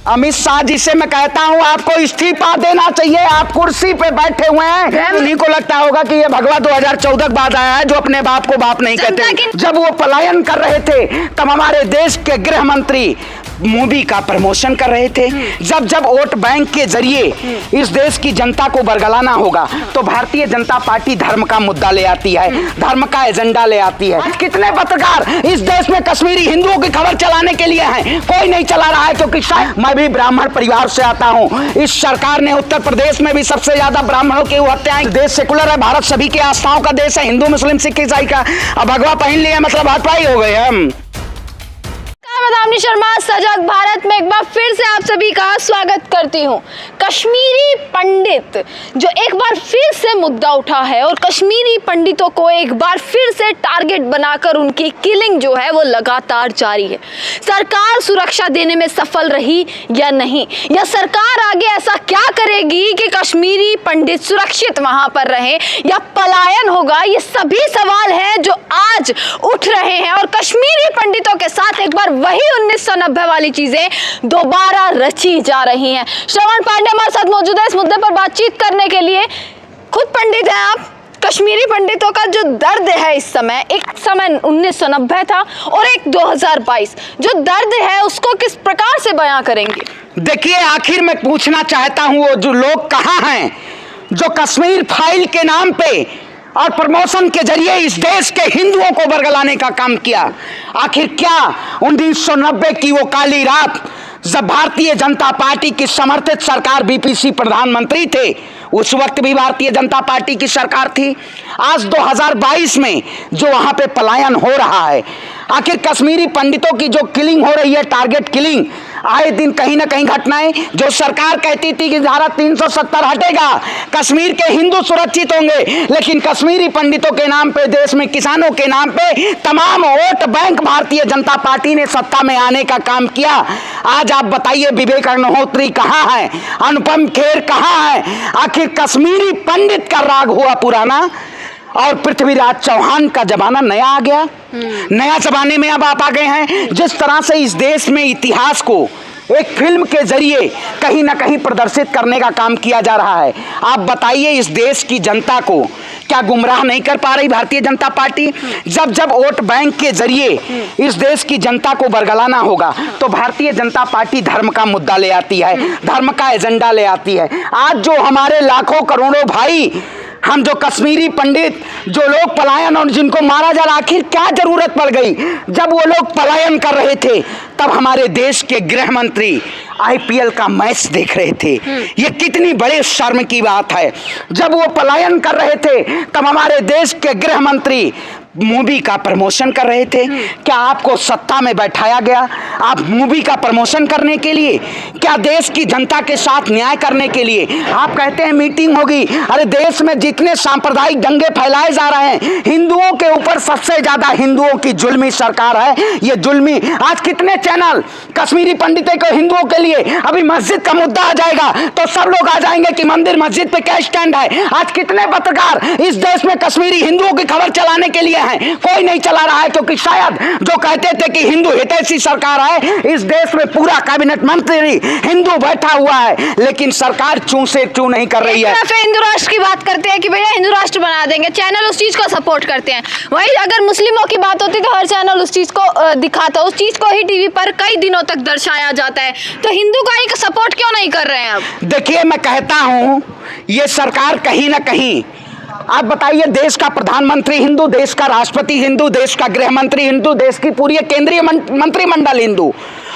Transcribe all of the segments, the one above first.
अमित शाह जी से मैं कहता हूं आपको इस्तीफा देना चाहिए। आप कुर्सी पे बैठे हुए हैं, उन्हीं को लगता होगा कि ये भगवा 2014 के बाद आया है जो अपने बाप को बाप नहीं कहते। जब वो पलायन कर रहे थे तब हमारे देश के गृह मंत्री मोदी का प्रमोशन कर रहे थे। जब जब वोट बैंक के जरिए इस देश की जनता को बरगलाना होगा तो भारतीय जनता पार्टी धर्म का मुद्दा ले आती है, धर्म का एजेंडा ले आती है। आज कितने पत्रकार इस देश में कश्मीरी हिंदुओं की खबर चलाने के लिए हैं, कोई नहीं चला रहा है क्योंकि शायद मैं भी ब्राह्मण परिवार से आता हूं। इस सरकार ने उत्तर प्रदेश में भी सबसे ज्यादा ब्राह्मणों की हत्याएं। देश सेकुलर है, भारत सभी की आस्थाओं का देश है, हिंदू मुस्लिम सिख ईसाई का। अब भगवा पहन लिया मतलब भाजपाई हो गए हम। मैं शर्मा सजग भारत में एक बार फिर से आप सभी का स्वागत करती हूं। कश्मीरी पंडित जो एक बार फिर से मुद्दा उठा है और कश्मीरी पंडितों को एक बार फिर से टारगेट बनाकर उनकी किलिंग जो है वो लगातार जारी है। सरकार सुरक्षा देने में सफल रही या नहीं, या सरकार आगे ऐसा क्या करेगी कि कश्मीरी पंडित सुरक्षित वहां पर रहे, या पलायन होगा? ये सभी सवाल हैं जो आज उठ रहे हैं और कश्मीरी पंडितों के साथ एक बार वही 1990 वाली चीजें दोबारा रची जा रही हैं। श्रवण पांडे हमारे साथ मौजूद है इस मुद्दे पर बातचीत करने के लिए। खुद पंडित हैं आप। कश्मीरी पंडितों का जो दर्द है इस समय, एक समय 1990 था और एक 2022, जो दर्द है उसको किस प्रकार से बयां करेंगे? देखिए, आखिर मैं पूछना चाहता हूं वो जो लोग कहां हैं जो कश्मीर फाइल के नाम पे और प्रमोशन के जरिए इस देश के हिंदुओं को बरगलाने का काम किया? आखिर क्या 1990 की वो काली रात जब भारतीय जनता पार्टी की समर्थित सरकार बीपीसी प्रधानमंत्री थे, उस वक्त भी भारतीय जनता पार्टी की सरकार थी। आज 2022 में जो वहां पे पलायन हो रहा है, आखिर कश्मीरी पंडितों की जो किलिंग हो रही है, टारगेट किलिंग, आए दिन कहीं ना कहीं घटनाएं। जो सरकार कहती थी कि धारा 370 हटेगा, कश्मीर के हिंदू सुरक्षित होंगे, लेकिन कश्मीरी पंडितों के नाम पे, देश में किसानों के नाम पे तमाम vote bank Bharatiya Janata party ने सत्ता में आने का काम किया। आज आप बताइए, विवेक अग्निहोत्री कहां है, अनुपम खेर कहां है? आखिर कश्मीरी पंडित का राग हुआ पुराना और पृथ्वीराज चौहान का जमाना नया आ गया। नया जमाने में अब आप आ गए हैं। जिस तरह से इस देश में इतिहास को एक फिल्म के जरिए कहीं ना कहीं प्रदर्शित करने का काम किया जा रहा है, आप बताइए इस देश की जनता को क्या गुमराह नहीं कर पा रही भारतीय जनता पार्टी? जब जब वोट बैंक के जरिए इस देश की जनता को बरगलाना होगा तो भारतीय जनता पार्टी धर्म का मुद्दा ले आती है, धर्म का एजेंडा ले आती है। आज जो हमारे लाखों करोड़ों भाई, हम जो कश्मीरी पंडित, जो लोग पलायन और जिनको मारा जा रहा, आखिर क्या जरूरत पड़ गई? जब वो लोग पलायन कर रहे थे तब हमारे देश के गृह मंत्री आईपीएल का मैच देख रहे थे। ये कितनी बड़े शर्म की बात है। जब वो पलायन कर रहे थे तब हमारे देश के गृह मंत्री मोदी का प्रमोशन कर रहे थे। क्या आपको सत्ता में बैठाया गया आप मोदी का प्रमोशन करने के लिए? क्या देश की जनता के साथ न्याय करने के लिए? आप कहते हैं मीटिंग होगी। अरे देश में जितने सांप्रदायिक दंगे फैलाए जा रहे हैं, हिंदुओं के ऊपर सबसे ज्यादा हिंदुओं की जुल्मी सरकार है। ये जुल्मी, आज कितने चैनल कश्मीरी पंडितों को हिंदुओं के लिए, अभी मस्जिद का मुद्दा आ जाएगा तो सब लोग आ जाएंगे कि मंदिर मस्जिद पे क्या स्टैंड है। आज कितने पत्रकार इस देश में कश्मीरी हिंदुओं की खबर चलाने के लिए हैं, कोई नहीं चला रहा है क्योंकि शायद जो कहते थे कि हिंदू हितैषी सरकार है, इस देश में पूरा कैबिनेट मंत्री हिंदू बैठा हुआ है, लेकिन सरकार चू से चू नहीं कर रही है। हिंदू राष्ट्र की बात करते हैं कि भैया हिंदू राष्ट्र बना देंगे, चैनल उस चीज को सपोर्ट करते हैं। वहीं अगर मुस्लिमों की बात होती तो हर चैनल उस चीज को दिखाता, उस चीज को ही टीवी पर कई दिनों तक दर्शाया जाता है। तो हिंदू का ही सपोर्ट क्यों नहीं कर रहे हैं? अब देखिए, मैं कहता हूं ये सरकार कहीं ना कहीं, आप बताइए, देश का प्रधानमंत्री हिंदू, देश का राष्ट्रपति हिंदू, देश का गृह मंत्री हिंदू, देश की पूरी केंद्रीय मंत्रिमंडल हिंदू,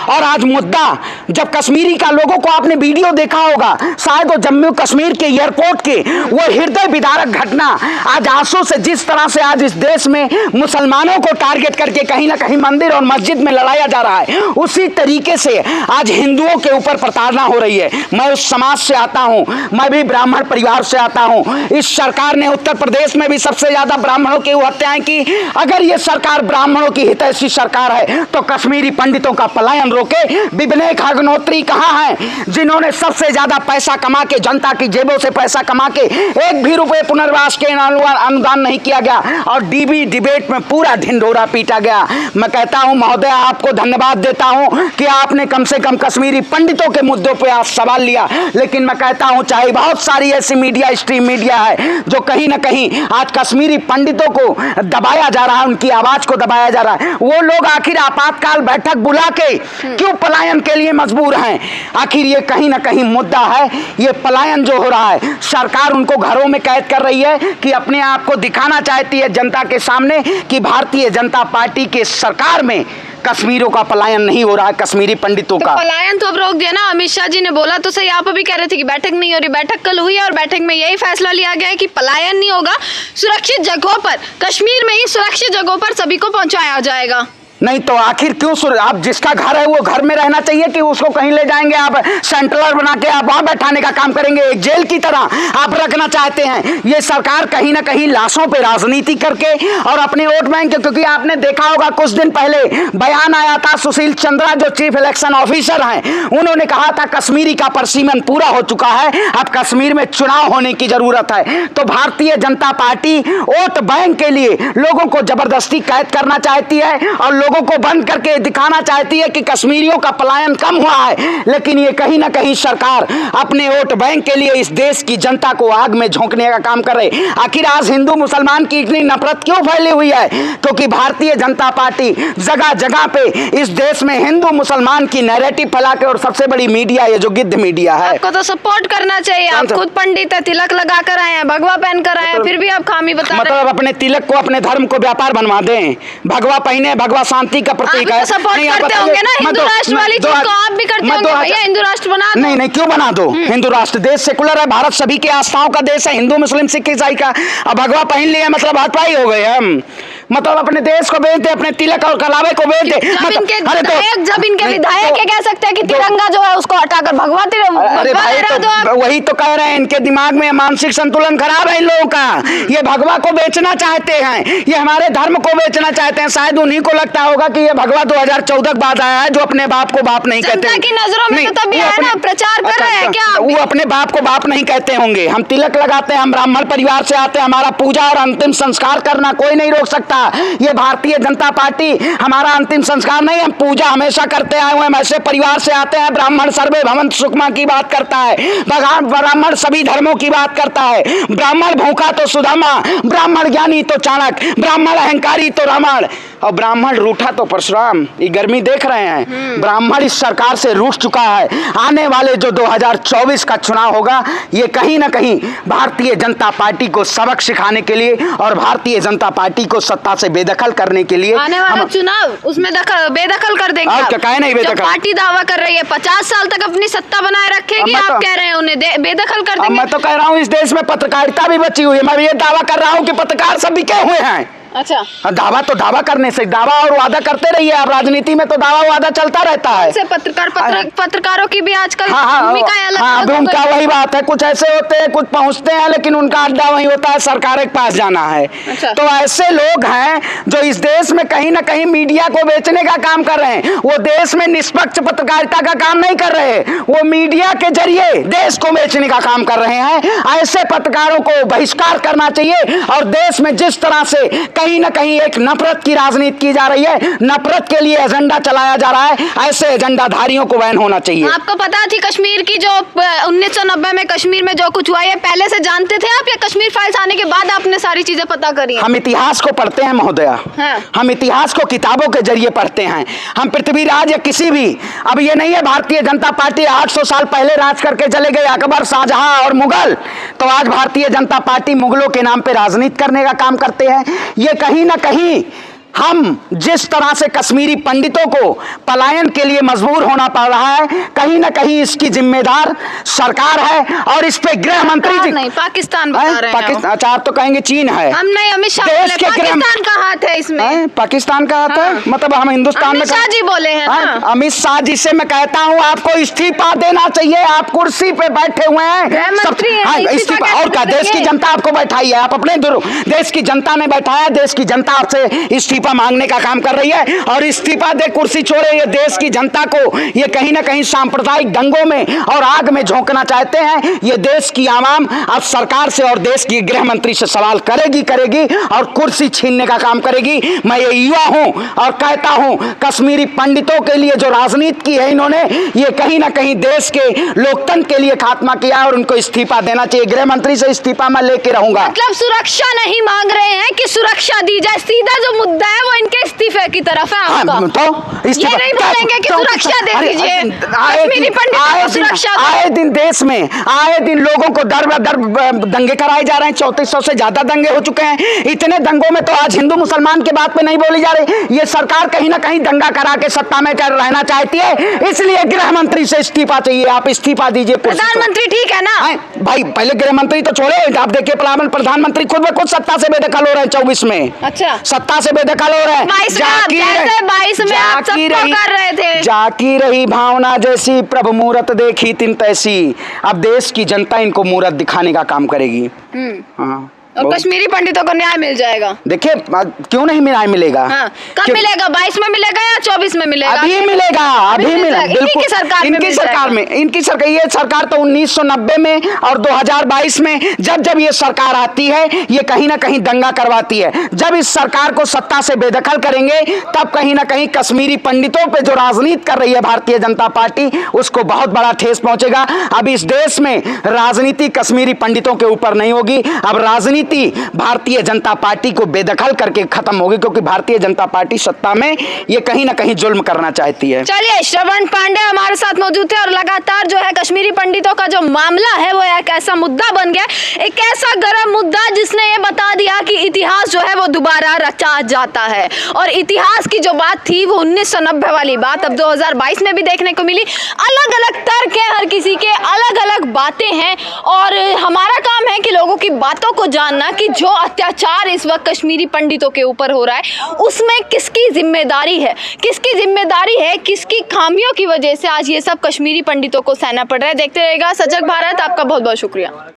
और आज मुद्दा जब कश्मीरी का, लोगों को आपने वीडियो देखा होगा शायद, वो जम्मू कश्मीर के एयरपोर्ट के वो हृदय विदारक घटना, आज आंसू से जिस तरह से आज इस देश में मुसलमानों को टारगेट करके कहीं ना कहीं मंदिर और मस्जिद में लड़ाया जा रहा है, उसी तरीके से आज हिंदुओं के ऊपर प्रताड़ना हो रही है। मैं उस समाज से आता हूं, मैं भी ब्राह्मण परिवार से आता हूं। इस सरकार ने उत्तर प्रदेश में भी सबसे ज्यादा ब्राह्मणों की हत्याएं की। अगर ये सरकार ब्राह्मणों की हितैषी सरकार है तो कश्मीरी पंडितों का पलायन पलायन रोके। विवेक अग्निहोत्री कहाँ हैं जिन्होंने सबसे ज्यादा पैसा कमा के, जनता की जेबों से पैसा कमा के, एक भी रुपए पुनर्वास के अनुदान नहीं किया गया और डीबी डिबेट में पूरा ढिंढोरा पीटा गया। मैं कहता हूं महोदय, आपको धन्यवाद देता हूं कि आपने कम से कम कश्मीरी पंडितों के मुद्दों पे आज सवाल लिया। लेकिन मैं कहता हूं चाहे बहुत सारी ऐसी मीडिया, स्ट्रीम मीडिया है जो कहीं ना कहीं आज कश्मीरी पंडितों को दबाया जा रहा है, उनकी आवाज को दबाया जा रहा है। वो लोग आखिर आपातकाल बैठक बुला के क्यों पलायन के लिए मजबूर हैं? आखिर ये कहीं ना कहीं मुद्दा है। ये पलायन जो हो रहा है, सरकार उनको घरों में कैद कर रही है कि अपने आप को दिखाना चाहती है जनता के सामने कि भारतीय जनता पार्टी के सरकार में कश्मीरों का पलायन नहीं हो रहा है, कश्मीरी पंडितों का पलायन तो अब रोक दिया ना। अमित शाह जी ने बोला तो सही, आप अभी कह रहे थे कि बैठक नहीं हो रही। बैठक कल हुई है और बैठक में यही फैसला लिया गया है कि पलायन नहीं होगा, सुरक्षित जगहों पर, कश्मीर में ही सुरक्षित जगहों पर सभी को पहुंचाया जाएगा। नहीं तो आखिर क्यों आप जिसका घर है वो घर में रहना चाहिए कि उसको कहीं ले जाएंगे आप सेंट्रल बना के आप वहां बैठाने का काम करेंगे, एक जेल की तरह आप रखना चाहते हैं? ये सरकार कहीं ना कहीं लाशों पे राजनीति करके और अपने वोट बैंक, क्योंकि आपने देखा होगा कुछ दिन पहले बयान आया था, सुशील चंद्रा जो चीफ इलेक्शन ऑफिसर हैं, उन्होंने कहा था कश्मीरी का परसीमन पूरा हो चुका है, अब कश्मीर में चुनाव होने की जरूरत है। तो Bharatiya Janata party vote bank के लिए लोगों को जबरदस्ती कैद करना चाहती है और लोगों को बंद करके दिखाना चाहती है कि कश्मीरियों का पलायन कम हुआ है। लेकिन ये कहीं ना कहीं सरकार अपने वोट बैंक के लिए इस देश की जनता को आग में झोंकने का काम कर रही। आखिर आज हिंदू मुसलमान की इतनी नफरत क्यों फैली हुई है? क्योंकि भारतीय जनता पार्टी जगह जगह पे इस देश में हिंदू मुसलमान की नैरेटिव फैला के, और सबसे बड़ी मीडिया ये जो गिद्ध मीडिया है, आपको तो सपोर्ट करना चाहिए। आप खुद पंडित है, तिलक लगा कर आए हैं, भगवा पहन कर आए हैं, फिर भी आप खामी बता रहे हैं। मतलब अपने तिलक को, अपने धर्म को व्यापार बनवा दें। भगवा पहने, भगवा शांति का प्रतीक है। सपोर्ट करते होंगे ना हिंदू राष्ट्र वाली चीज को, आप भी करते होंगे भैया, हिंदू राष्ट्र बना दो। नहीं क्यों बना दो? हिंदू राष्ट्र, देश सेकुलर है, भारत सभी के आस्थाओं का देश है, हिंदू मुस्लिम सिख ईसाई का। अब भगवा पहन लिया मतलब हथपाई हो गए हम, मतलब अपने देश को बेचते, अपने तिलक और कलावे को बेचते। जब इनके विधायक कह सकते हैं कि तिरंगा जो है उसको हटाकर भगवा तो वही तो कह रहे हैं, इनके दिमाग में मानसिक संतुलन खराब है इन लोगों का। ये भगवा को बेचना चाहते हैं, ये हमारे धर्म को बेचना चाहते हैं। शायद उन्हीं को लगता होगा कि ये भगवा 2014 के बाद आया है जो अपने बाप को बाप नहीं कहते। की नजरों में तो तभी है ना, प्रचार कर रहे हैं क्या? वो अपने बाप को बाप नहीं कहते होंगे। हम तिलक लगाते हैं, हम ब्राह्मण परिवार से आते हैं, हमारा पूजा और अंतिम संस्कार करना कोई नहीं रोक सकता। ये भारतीय जनता पार्टी हमारा अंतिम संस्कार नहीं, हम पूजा हमेशा करते आए हुए, हम ऐसे परिवार से आते हैं। ब्राह्मण सर्वे भवन्तु सुखमा की बात करता है, ब्राह्मण सभी धर्मों की बात करता है। ब्राह्मण भूखा तो सुदामा, ब्राह्मण ज्ञानी तो चाणक्य, ब्राह्मण अहंकारी तो रावण, और ब्राह्मण रूठा तो परशुराम। ये गर्मी देख रहे हैं, ब्राह्मण इस सरकार से रूठ चुका है। आने वाले जो 2024 का चुनाव होगा, ये कहीं ना कहीं भारतीय जनता पार्टी को सबक सिखाने के लिए और भारतीय जनता पार्टी को सत्ता से बेदखल करने के लिए आने वाला चुनाव उसमें बेदखल कर देंगे। और क्या नहीं बेदखल? पार्टी दावा कर रही है 50 साल तक अपनी सत्ता बनाए रखेगी, आप कह रहे हैं उन्हें बेदखल कर देंगे। मैं तो कह रहा हूँ इस देश में पत्रकारिता भी बची हुई है। मैं ये दावा कर रहा हूँ कि पत्रकार सब बिके हुए हैं। अच्छा, दावा तो दावा करने से, दावा और वादा करते रहिए आप। राजनीति में तो दावा वादा चलता रहता है। पत्रकारों की भी आजकल भूमिका अलग उनका वही बात है, कुछ ऐसे होते हैं, कुछ पहुंचते हैं, लेकिन उनका अड्डा वही होता है, सरकार के पास जाना है। अच्छा। तो ऐसे लोग हैं जो इस देश में कहीं ना कहीं मीडिया को बेचने का काम कर रहे हैं। वो देश में निष्पक्ष पत्रकारिता का काम नहीं कर रहे, वो मीडिया के जरिए देश को बेचने का काम कर रहे हैं। ऐसे पत्रकारों को बहिष्कार करना चाहिए। और देश में जिस तरह से कहीं ना कहीं एक नफरत की राजनीति की जा रही है, नफरत के लिए एजेंडा चलाया जा रहा है, ऐसे एजेंडाधारियों को बैन होना चाहिए। आपको पता थी कश्मीर की जो 1990 में कश्मीर में जो कुछ हुआ है पहले से जानते थे आप, या कश्मीर फाइल्स आने के बाद आपने सारी चीजें पता करी? हम इतिहास को पढ़ते हैं महोदया। हाँ। हम इतिहास को किताबों के जरिए पढ़ते हैं। हम पृथ्वीराज या किसी भी, अब ये नहीं है भारतीय जनता पार्टी 800 साल पहले राज करके चले गए अकबर, शाहजहां और मुगल, तो आज भारतीय जनता पार्टी मुगलों के नाम पे राजनीति करने का काम करते हैं। ये कहीं ना कहीं हम जिस तरह से कश्मीरी पंडितों को पलायन के लिए मजबूर होना पड़ रहा है, कहीं ना कहीं इसकी जिम्मेदार सरकार है। और इस पे गृह मंत्री जी नहीं, पाकिस्तान बता रहे हैं। अच्छा, आप तो कहेंगे चीन है। हम नहीं, अमित शाह बोले पाकिस्तान का हाथ है इसमें। पाकिस्तान का हाथ है, मतलब हम हिंदुस्तान में। अमित शाह जी बोले हैं ना। अमित शाह जी से मैं कहता हूँ आपको इस्तीफा देना चाहिए। आप कुर्सी पे बैठे हुए हैं, इस्तीफा। और क्या, देश की जनता आपको बैठाई है, आप अपने देश की जनता ने बैठाया, देश की जनता आपसे इस्तीफा इस्तीफा मांगने का काम कर रही है। और इस्तीफा दे, कुर्सी छोड़े। ये देश की जनता को ये कहीं ना कहीं सांप्रदायिक दंगों में और आग में झोंकना चाहते हैं। ये देश की आवाम अब सरकार से और देश की गृह मंत्री से सवाल करेगी और कुर्सी छीनने का काम करेगी। मैं ये युवा हूं और कहता हूं, कश्मीरी पंडितों के लिए जो राजनीति की है इन्होंने, ये कहीं ना कहीं देश के लोकतंत्र के लिए खात्मा किया है और उनको इस्तीफा देना चाहिए। गृह मंत्री से इस्तीफा मैं लेके रहूंगा। मतलब सुरक्षा नहीं मांग रहे हैं कि सुरक्षा दी जाए, सीधा जो मुद्दा है वो इनके इस्तीफे की तरफ है आपका। तो ये नहीं बोलेंगे कि सुरक्षा दे दीजिए, कश्मीरी पंडितों को सुरक्षा। आए दिन देश में आए दिन लोगों को दर दंगे कराए जा रहे हैं। 3400 से ज्यादा दंगे हो चुके हैं। इतने दंगों में तो आज हिंदू मुसलमान की बात पे नहीं बोली जा रही। ये सरकार कहीं ना कहीं दंगा करा के सत्ता में रहना चाहती है, इसलिए गृह मंत्री से इस्तीफा चाहिए। आप इस्तीफा दीजिए। प्रधानमंत्री ठीक है ना भाई, पहले गृह मंत्री तो छोड़े। आप देखिए प्रधानमंत्री खुद ब खुद सत्ता से बेदखल हो रहे हैं 24 में। अच्छा, सत्ता से बेदखल हो रहे हैं। 22 में आप सबको कर रहे थे। जाकी रही भावना जैसी, प्रभु मूरत देखी तिन तैसी। अब देश की जनता इनको मूरत दिखाने का काम करेगी। हाँ, और कश्मीरी पंडितों को न्याय मिल जाएगा। देखिए, क्यों नहीं न्याय मिलेगा? हाँ, कब मिलेगा? 22 में मिलेगा या 24 में मिलेगा? अभी मिलेगा, अभी मिलेगा। इनकी सरकार इनकी सरकार, ये सरकार तो 1990 में और 2022 में जब ये सरकार आती है, ये कहीं ना कहीं दंगा करवाती है। जब इस सरकार को सत्ता से बेदखल करेंगे, तब कहीं ना कहीं कश्मीरी पंडितों पे जो राजनीति कर रही है भारतीय जनता पार्टी, उसको बहुत बड़ा ठेस पहुंचेगा। अब इस देश में राजनीति कश्मीरी पंडितों के ऊपर नहीं होगी। अब राजनीति भारतीय जनता पार्टी को बेदखल करके खत्म होगी, क्योंकि भारतीय जनता पार्टी सत्ता में ये कहीं ना कहीं जुल्म करना चाहती है। चलिए, श्रवण पांडे हमारे साथ मौजूद थे और लगातार जो है कश्मीरी पंडितों का जो मामला है वो एक ऐसा मुद्दा बन गया, एक ऐसा गर्म मुद्दा जिसने ये बता दिया कि इतिहास जो है वो दोबारा रचा जाता है। और इतिहास की जो बात थी वो 1990 वाली बात अब 2022 में भी देखने को मिली। अलग अलग तर्क है, हर किसी के अलग अलग बातें हैं और हमारा काम है कि लोगों की बातों को जानना कि जो अत्याचार इस वक्त कश्मीरी पंडितों के ऊपर हो रहा है उसमें किसकी जिम्मेदारी है, किसकी खामियों की वजह से आज ये सब कश्मीरी पंडितों को सहना पड़ रहा है। देखते रहेगा सजग भारत। आपका बहुत बहुत शुक्रिया।